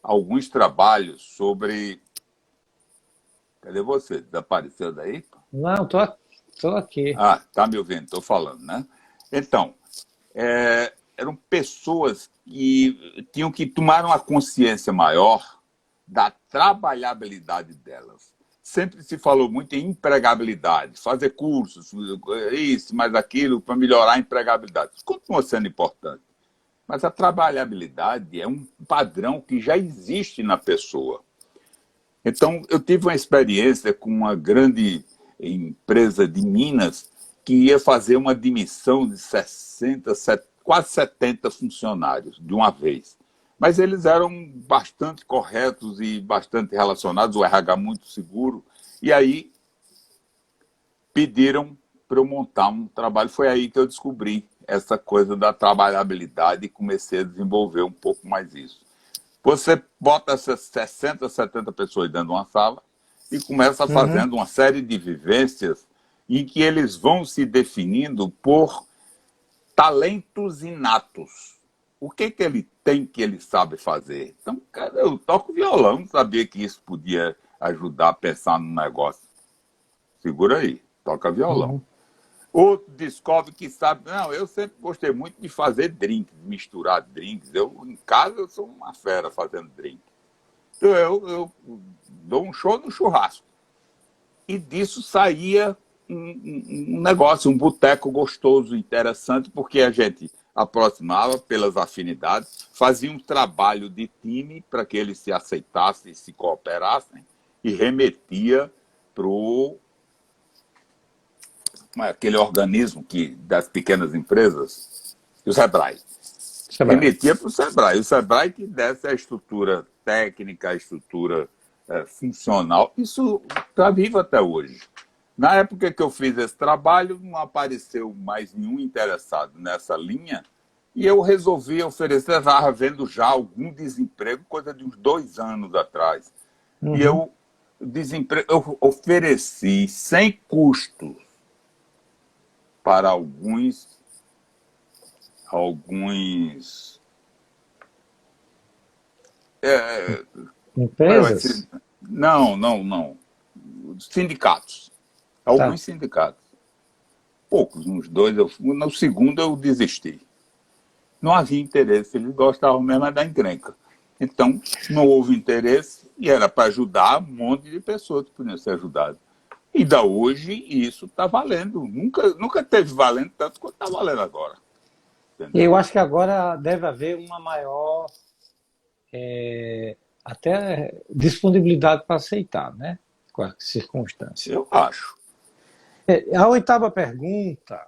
alguns trabalhos sobre... Cadê você? Desapareceu daí? Não, estou aqui. Ah, tá me ouvindo, estou falando, né? Então, eram pessoas que tinham que tomar uma consciência maior da trabalhabilidade delas. Sempre se falou muito em empregabilidade, fazer cursos, isso, mais aquilo, para melhorar a empregabilidade. Isso continua sendo importante. Mas a trabalhabilidade é um padrão que já existe na pessoa. Então, eu tive uma experiência com uma grande empresa de Minas que ia fazer uma admissão de 60, quase 70 funcionários de uma vez. Mas eles eram bastante corretos e bastante relacionados, o RH muito seguro. E aí pediram para eu montar um trabalho. Foi aí que eu descobri essa coisa da trabalhabilidade e comecei a desenvolver um pouco mais isso. Você bota essas 60, 70 pessoas dentro de uma sala e começa fazendo uma série de vivências em que eles vão se definindo por talentos inatos. O que ele tem que ele sabe fazer? Então, cara, eu toco violão, não sabia que isso podia ajudar a pensar no negócio. Segura aí, toca violão. Outro descobre que sabe, não, eu sempre gostei muito de fazer drinks, misturar drinks. Em casa, eu sou uma fera fazendo drink. Então, eu dou um show no churrasco. E disso saía um negócio, um boteco gostoso, interessante, porque a gente aproximava pelas afinidades, fazia um trabalho de time para que eles se aceitassem, se cooperassem, e remetia para aquele organismo das pequenas empresas, o SEBRAE. Remetia para o SEBRAE. O SEBRAE que desse a estrutura técnica, a estrutura funcional. Isso está vivo até hoje. Na época que eu fiz esse trabalho, não apareceu mais nenhum interessado nessa linha e eu resolvi oferecer, estava havendo já algum desemprego, coisa de uns 2 anos atrás. E eu ofereci sem custo para alguns empresas? Não. Sindicatos. Alguns sindicatos. Poucos, uns 2. No segundo eu desisti. Não havia interesse, eles gostavam mesmo da encrenca. Então, não houve interesse e era para ajudar um monte de pessoas que podiam ser ajudadas. E da hoje isso está valendo. Nunca teve valendo tanto quanto está valendo agora. Entendeu? Eu acho que agora deve haver uma maior até disponibilidade para aceitar, né? Com as circunstâncias. Eu acho. A oitava pergunta,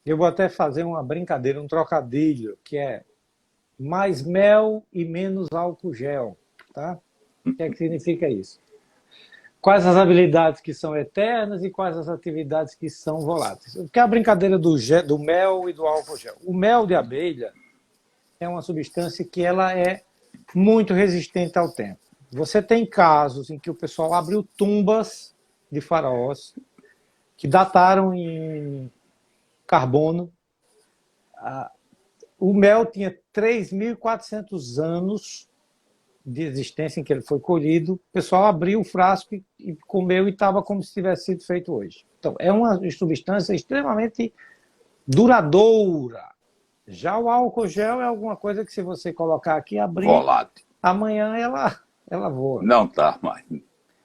eu vou até fazer uma brincadeira, um trocadilho, que é mais mel e menos álcool gel, tá? O que é que significa isso? Quais as habilidades que são eternas e quais as atividades que são voláteis? Porque é a brincadeira do mel e do álcool gel. O mel de abelha é uma substância que ela é muito resistente ao tempo. Você tem casos em que o pessoal abriu tumbas de faraós que dataram em carbono. O mel tinha 3.400 anos de existência em que ele foi colhido. O pessoal abriu o frasco e comeu e estava como se tivesse sido feito hoje. Então, é uma substância extremamente duradoura. Já o álcool gel é alguma coisa que se você colocar aqui e abrir, volátil. Amanhã ela voa. Não está mais.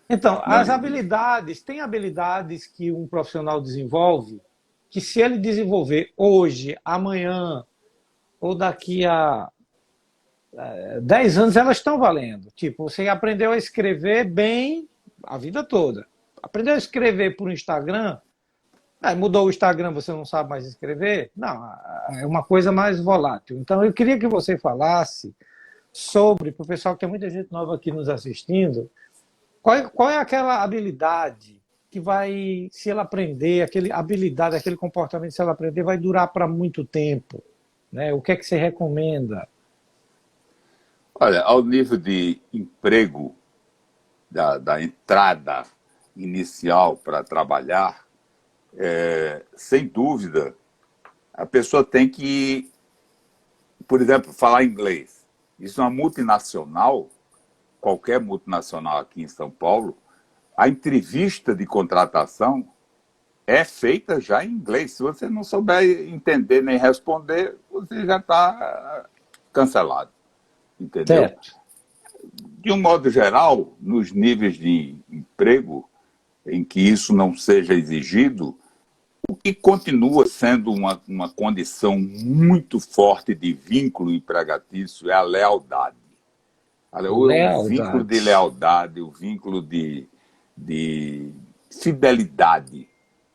Então, as habilidades, tem habilidades que um profissional desenvolve, que se ele desenvolver hoje, amanhã, ou daqui a 10 anos, elas estão valendo. Tipo, você aprendeu a escrever bem a vida toda. Aprendeu a escrever por Instagram, mudou o Instagram, você não sabe mais escrever? Não, é uma coisa mais volátil. Então, eu queria que você falasse sobre, para o pessoal que tem muita gente nova aqui nos assistindo, qual é aquela habilidade que vai, se ela aprender, aquele comportamento, se ela aprender, vai durar para muito tempo? Né? O que é que você recomenda? Olha, ao nível de emprego, da entrada inicial para trabalhar, sem dúvida, a pessoa tem que, por exemplo, falar inglês. Isso é uma multinacional, qualquer multinacional aqui em São Paulo, a entrevista de contratação é feita já em inglês. Se você não souber entender nem responder, você já está cancelado. Entendeu? Certo. De um modo geral, nos níveis de emprego em que isso não seja exigido, o que continua sendo uma condição muito forte de vínculo empregatício é a lealdade. O vínculo de lealdade, o vínculo de fidelidade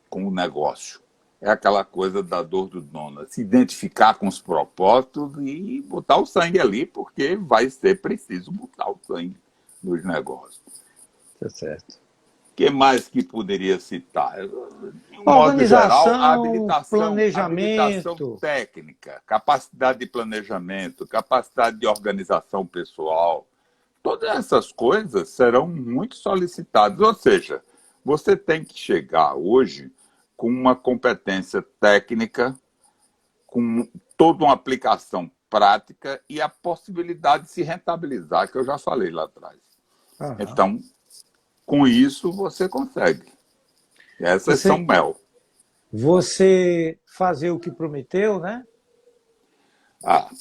com o negócio. É aquela coisa da dor do dono, se identificar com os propósitos e botar o sangue ali, porque vai ser preciso botar o sangue nos negócios. Tá certo. O que mais que poderia citar? De um modo geral, a habilitação técnica, capacidade de planejamento, capacidade de organização pessoal, todas essas coisas serão muito solicitadas. Ou seja, você tem que chegar hoje com uma competência técnica, com toda uma aplicação prática e a possibilidade de se rentabilizar, que eu já falei lá atrás. Uhum. Então, com isso, você consegue. Essas são mel. você fazer o que prometeu, né?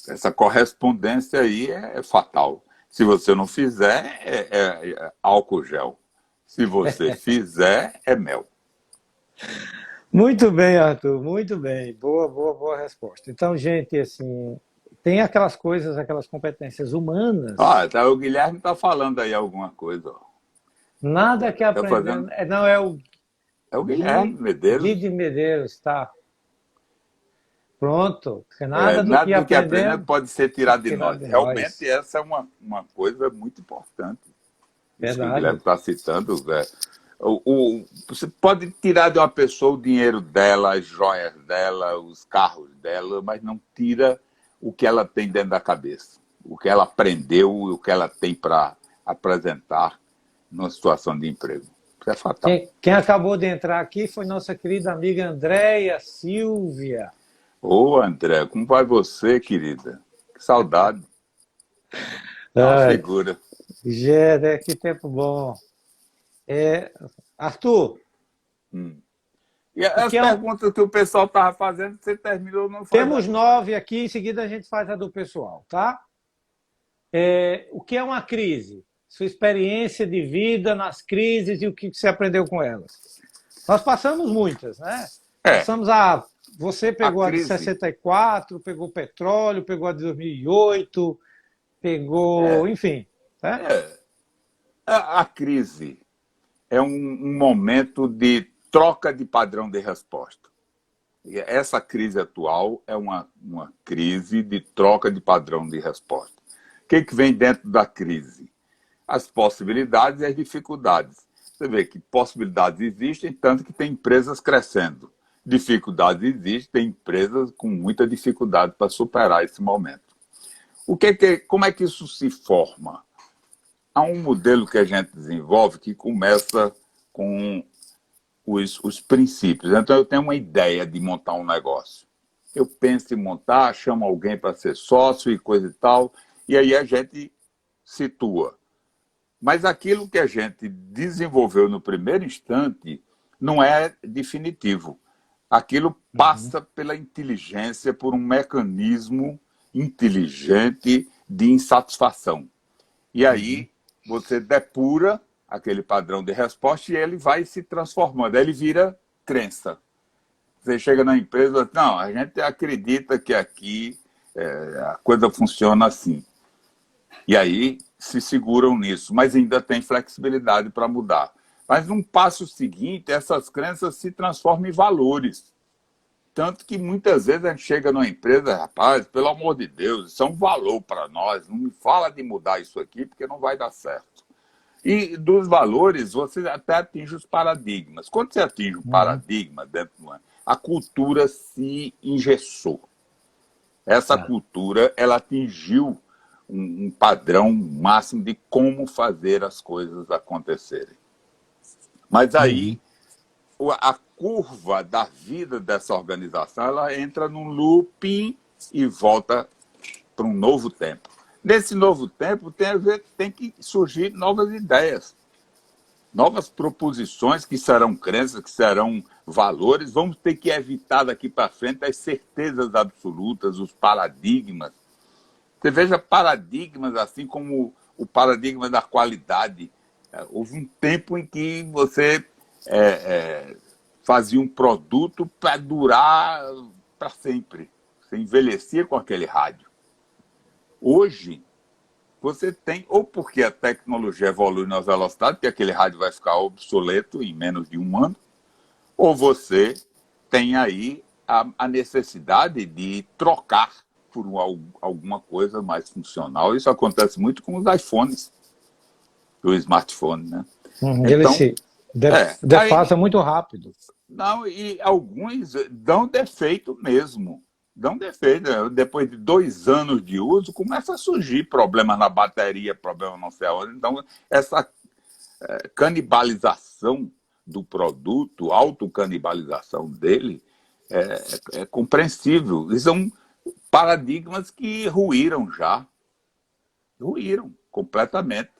Essa correspondência aí é fatal. Se você não fizer, é álcool gel. Se você fizer, é mel. Muito bem, Arthur, muito bem. Boa, boa, boa resposta. Então, gente, assim, tem aquelas coisas, aquelas competências humanas, Tá, o Guilherme está falando aí alguma coisa. nada que Está aprendendo. fazendo. Não, é o É o Guilherme Medeiros. Guide Medeiros, tá? Pronto. Nada do que Nada do que aprendemos aprendemos pode ser se tirado de tirar nós. de Realmente, nós. essa é uma coisa muito importante. Isso que o Guilherme Verdade. está citando. Você pode tirar de uma pessoa o dinheiro dela, as joias dela, os carros dela, mas não tira o que ela tem dentro da cabeça, o que ela aprendeu, o que ela tem para apresentar numa situação de emprego. Isso é fatal. Quem acabou de entrar aqui foi nossa querida amiga Andréia Silvia. Ô, André, como vai você, querida? Que saudade. É uma Ai, figura. Gé, que tempo bom. É, Arthur, Hum. E o as que é um... perguntas que o pessoal estava fazendo, você terminou não Temos fazendo. 9 aqui, em seguida a gente faz a do pessoal, tá? O que é uma crise? Sua experiência de vida nas crises e o que você aprendeu com elas. Nós passamos muitas, né? É, Passamos a. Você a pegou a de crise. 64, pegou petróleo, pegou a de 2008, pegou. Enfim. Né? A crise é um momento de troca de padrão de resposta. E essa crise atual é uma crise de troca de padrão de resposta. O que vem dentro da crise? As possibilidades e as dificuldades. Você vê que possibilidades existem, tanto que tem empresas crescendo. Dificuldades existem, tem empresas com muita dificuldade para superar esse momento. Como é que isso se forma? Há um modelo que a gente desenvolve que começa com os princípios. Então, eu tenho uma ideia de montar um negócio. Eu penso em montar, chamo alguém para ser sócio e coisa e tal, e aí a gente situa. Mas aquilo que a gente desenvolveu no primeiro instante não é definitivo. Aquilo passa pela inteligência, por um mecanismo inteligente de insatisfação. E aí você depura aquele padrão de resposta e ele vai se transformando, ele vira crença. Você chega na empresa e diz, não, a gente acredita que aqui a coisa funciona assim. E aí se seguram nisso, mas ainda tem flexibilidade para mudar. Mas num passo seguinte, essas crenças se transformam em valores. Tanto que muitas vezes a gente chega numa empresa, rapaz, pelo amor de Deus, isso é um valor para nós, não me fala de mudar isso aqui porque não vai dar certo. E dos valores, você até atinge os paradigmas. Quando você atinge um paradigma dentro de uma, a cultura se engessou. Essa Tá. cultura, ela atingiu um padrão máximo de como fazer as coisas acontecerem. Mas aí, a curva da vida dessa organização, ela entra num looping e volta para um novo tempo. Nesse novo tempo, tem que surgir novas ideias, novas proposições que serão crenças, que serão valores. Vamos ter que evitar daqui para frente as certezas absolutas, os paradigmas. Você veja paradigmas assim como o paradigma da qualidade. Houve um tempo em que você fazia um produto para durar para sempre. Você envelhecia com aquele rádio. Hoje, você tem, ou porque a tecnologia evolui na velocidade, que aquele rádio vai ficar obsoleto em menos de um ano, ou você tem aí a necessidade de trocar por alguma coisa mais funcional. Isso acontece muito com os iPhones, o smartphone, né? Ele Então, se aí defasa muito rápido. não, e alguns dão defeito mesmo. Dão defeito. Depois de 2 anos de uso, começa a surgir problemas na bateria, problema não sei aonde. Então, essa canibalização do produto, autocanibalização dele, é compreensível. E são paradigmas que ruíram já. Ruíram completamente.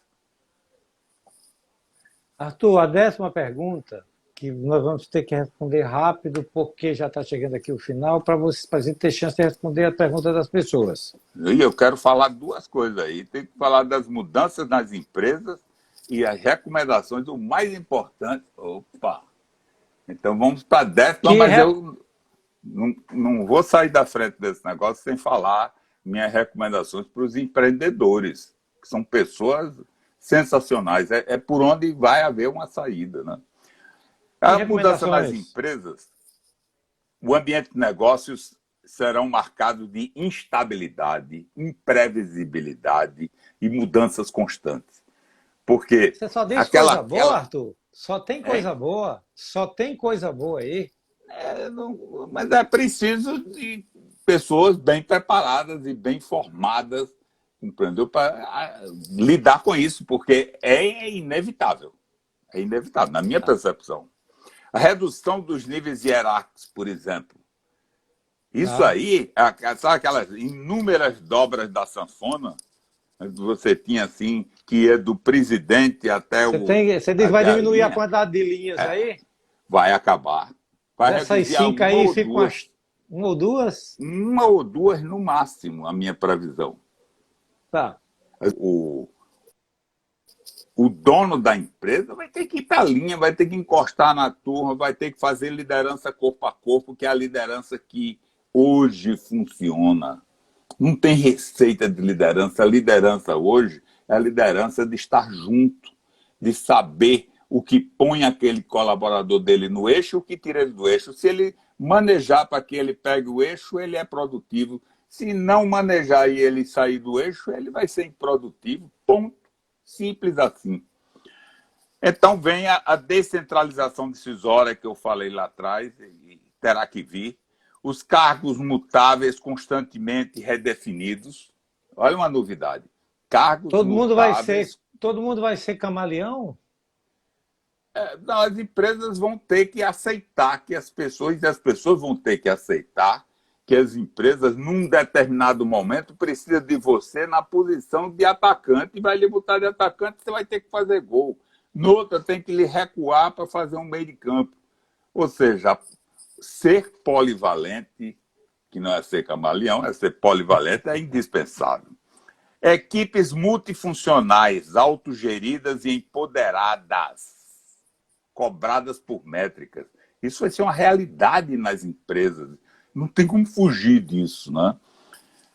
Arthur, a 10ª pergunta que nós vamos ter que responder rápido, porque já está chegando aqui o final, para a gente ter chance de responder a pergunta das pessoas. E eu quero falar duas coisas aí. Tem que falar das mudanças nas empresas e as recomendações, o mais importante. Opa! Então vamos para 10. Não, mas eu não vou sair da frente desse negócio sem falar minhas recomendações para os empreendedores, que são pessoas sensacionais. É por onde vai haver uma saída, né? A mudança nas empresas, o ambiente de negócios serão marcados de instabilidade, imprevisibilidade e mudanças constantes. Porque você só diz coisa boa, Arthur? Só tem coisa boa? Só tem coisa boa aí? Mas é preciso de pessoas bem preparadas e bem formadas, entendeu? Para lidar com isso, porque é inevitável. É inevitável, na minha percepção. A redução dos níveis hierárquicos, por exemplo. Isso aí, sabe aquelas inúmeras dobras da sanfona? Você tinha assim, que ia do presidente até o... Você diz que vai diminuir a quantidade de linhas aí? Vai acabar. Vai Essas 5 aí ficam uma ou duas? Uma ou duas no máximo, a minha previsão. Tá. O dono da empresa vai ter que ir para a linha, vai ter que encostar na turma, vai ter que fazer liderança corpo a corpo, que é a liderança que hoje funciona. Não tem receita de liderança. A liderança hoje é a liderança de estar junto, de saber o que põe aquele colaborador dele no eixo e o que tira ele do eixo. Se ele manejar para que ele pegue o eixo, ele é produtivo. Se não manejar e ele sair do eixo, ele vai ser improdutivo. Ponto. Simples assim. Então vem a descentralização decisória que eu falei lá atrás, e terá que vir. Os cargos mutáveis constantemente redefinidos. Olha uma novidade. Cargos mutáveis. Todo mundo vai ser camaleão? Não, as empresas vão ter que aceitar que as pessoas vão ter que aceitar que as empresas, num determinado momento, precisam de você na posição de atacante e vai lhe botar de atacante, você vai ter que fazer gol. Noutra, tem que lhe recuar para fazer um meio de campo. Ou seja, ser polivalente, que não é ser camaleão, é ser polivalente, é indispensável. Equipes multifuncionais, autogeridas e empoderadas, cobradas por métricas. Isso vai ser uma realidade nas empresas. Não tem como fugir disso, né?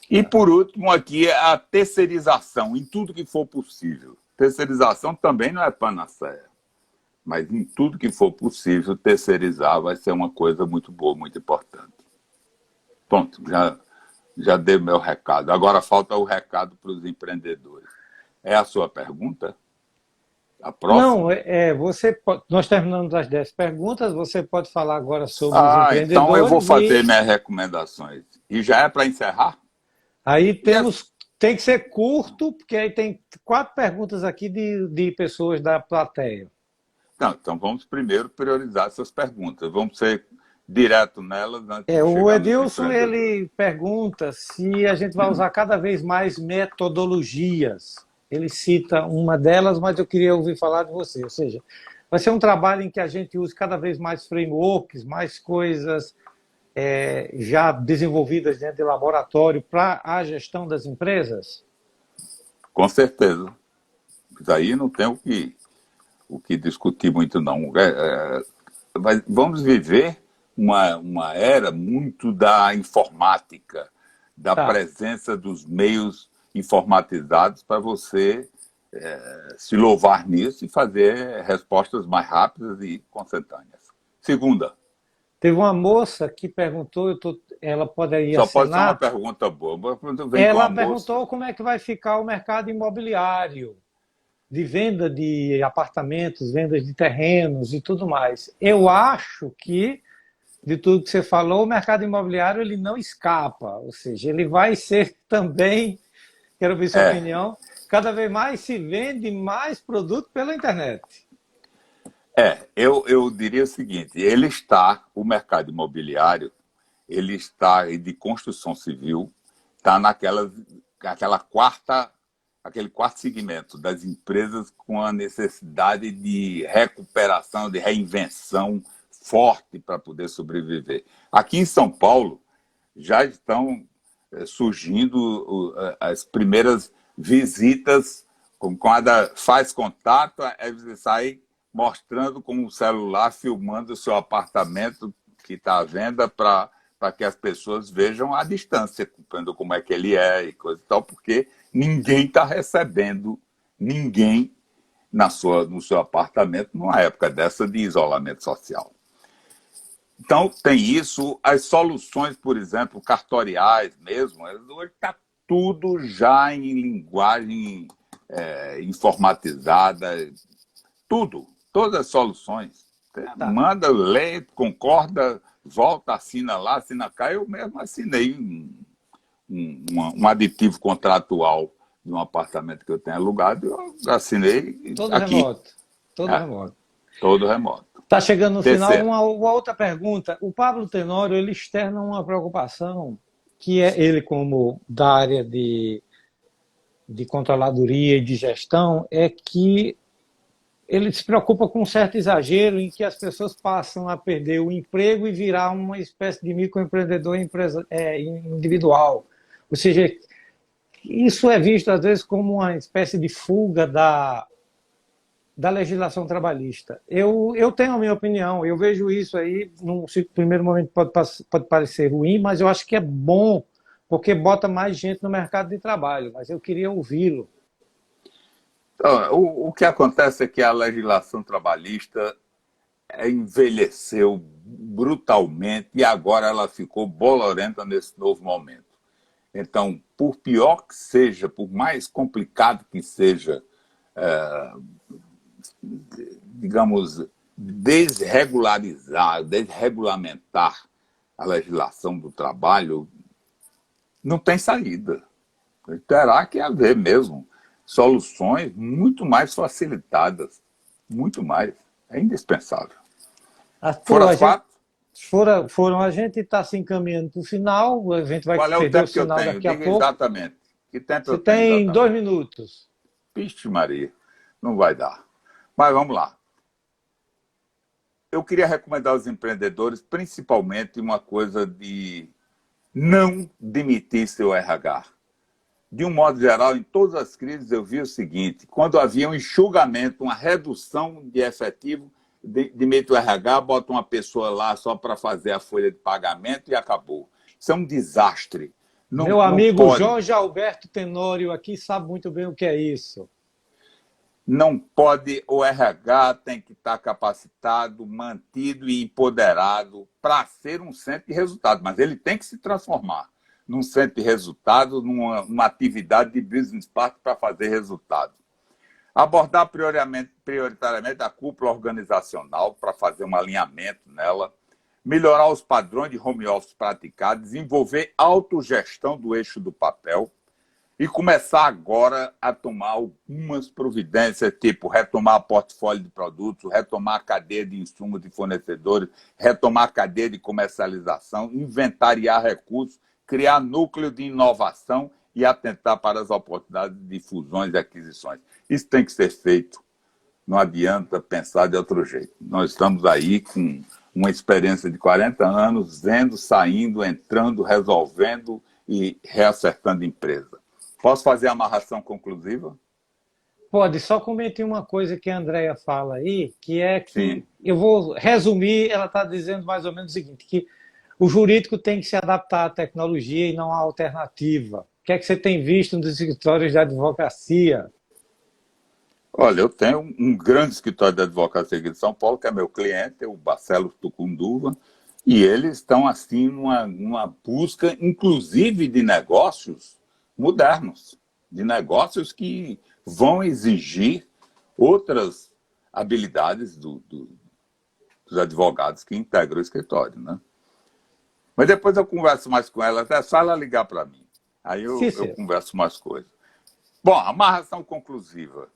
E, por último, aqui a terceirização, em tudo que for possível. Terceirização também não é panaceia, mas em tudo que for possível, terceirizar vai ser uma coisa muito boa, muito importante. Pronto, já dei meu recado. Agora falta o recado para os empreendedores. É a sua pergunta? A próxima? Não, nós terminamos as 10 perguntas, você pode falar agora sobre os empreendedores. Então eu vou fazer minhas recomendações. E já é para encerrar? Aí tem que ser curto, porque aí tem 4 perguntas aqui de pessoas da plateia. Não, então vamos primeiro priorizar essas perguntas. Vamos ser direto nelas. O Edilson, ele pergunta se a gente vai usar cada vez mais metodologias. Ele cita uma delas, mas eu queria ouvir falar de você. Ou seja, vai ser um trabalho em que a gente use cada vez mais frameworks, mais coisas já desenvolvidas dentro de laboratório para a gestão das empresas? Com certeza. Isso aí não tem o que discutir muito, não. Vamos viver uma era muito da informática, da presença dos meios informatizados para você se louvar nisso e fazer respostas mais rápidas e consentâneas. Segunda. Teve uma moça que perguntou, ela poderia Só pode ser uma pergunta boa. Ela perguntou como é que vai ficar o mercado imobiliário, de venda de apartamentos, vendas de terrenos e tudo mais. Eu acho que, de tudo que você falou, o mercado imobiliário ele não escapa, ou seja, ele vai ser também, quero ouvir sua opinião, cada vez mais se vende mais produto pela internet. Eu diria o seguinte, o mercado imobiliário, ele está de construção civil, está naquela quarta aquele quarto segmento das empresas com a necessidade de recuperação, de reinvenção forte para poder sobreviver. Aqui em São Paulo já estão surgindo as primeiras visitas, quando faz contato, aí você sai mostrando com o celular, filmando o seu apartamento que está à venda para que as pessoas vejam a distância, vendo como é que ele é e coisa e tal, porque ninguém está recebendo ninguém no seu apartamento numa época dessa de isolamento social. Então, tem isso. As soluções, por exemplo, cartoriais mesmo, hoje está tudo já em linguagem informatizada, tudo, todas as soluções. Tá. Manda, lê, concorda, volta, assina lá, assina cá. Eu mesmo assinei um aditivo contratual de um apartamento que eu tenho alugado, eu assinei todo aqui. Remoto. Todo remoto. Todo remoto. Está chegando no final uma outra pergunta. O Pablo Tenório, ele externa uma preocupação, que é ele, como da área de controladoria e de gestão, é que ele se preocupa com um certo exagero em que as pessoas passam a perder o emprego e virar uma espécie de microempreendedor individual. Ou seja, isso é visto às vezes como uma espécie de fuga da legislação trabalhista. Eu tenho a minha opinião, eu vejo isso aí, no primeiro momento pode parecer ruim, mas eu acho que é bom, porque bota mais gente no mercado de trabalho, mas eu queria ouvi-lo. Então, o que acontece é que a legislação trabalhista envelheceu brutalmente e agora ela ficou bolorenta nesse novo momento. Então, por pior que seja, por mais complicado que seja, digamos, desregulamentar a legislação do trabalho, não tem saída. Terá que haver mesmo soluções muito mais facilitadas, muito mais. É indispensável. Arthur, a gente está se encaminhando para o final, a gente vai perder o sinal daqui a pouco. Exatamente. Que tempo Você tem 2 minutos. Vixe Maria, não vai dar. Mas vamos lá. Eu queria recomendar aos empreendedores, principalmente, uma coisa de não demitir seu RH. De um modo geral, em todas as crises, eu vi o seguinte: quando havia um enxugamento, uma redução de efetivo, demite o RH, bota uma pessoa lá só para fazer a folha de pagamento e acabou. Isso é um desastre. Meu amigo Jorge Alberto Tenório aqui sabe muito bem o que é isso. Não pode, o RH tem que estar capacitado, mantido e empoderado para ser um centro de resultado, mas ele tem que se transformar num centro de resultado, numa atividade de business partner para fazer resultado. Abordar prioritariamente a cúpula organizacional para fazer um alinhamento nela, melhorar os padrões de home office praticados, desenvolver autogestão do eixo do papel e começar agora a tomar algumas providências, tipo retomar portfólio de produtos, retomar a cadeia de insumos de fornecedores, retomar a cadeia de comercialização, inventariar recursos, criar núcleo de inovação e atentar para as oportunidades de fusões e aquisições. Isso tem que ser feito. Não adianta pensar de outro jeito. Nós estamos aí com uma experiência de 40 anos, vendo, saindo, entrando, resolvendo e reacertando empresa. Posso fazer a amarração conclusiva? Pode, só comente uma coisa que a Andrea fala aí, que é que, sim, eu vou resumir, ela está dizendo mais ou menos o seguinte, que o jurídico tem que se adaptar à tecnologia e não à alternativa. O que é que você tem visto nos escritórios de advocacia? Olha, eu tenho um grande escritório de advocacia aqui de São Paulo, que é meu cliente, o Barcelos Tucunduva, e eles estão assim numa busca, inclusive, de negócios modernos, de negócios que vão exigir outras habilidades dos advogados que integram o escritório, né? Mas depois eu converso mais com ela, até só ela ligar para mim. Aí eu converso mais coisas. Bom, amarração conclusiva.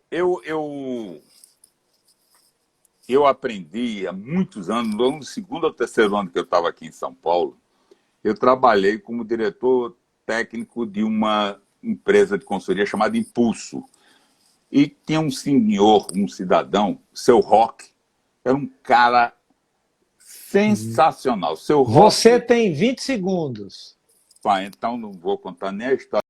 Eu aprendi há muitos anos, no segundo ou terceiro ano que eu estava aqui em São Paulo, eu trabalhei como diretor técnico de uma empresa de consultoria chamada Impulso. E tinha um senhor, um cidadão, seu Roque, era um cara sensacional. Seu Roque, Você tem 20 segundos. pá, então não vou contar nem a história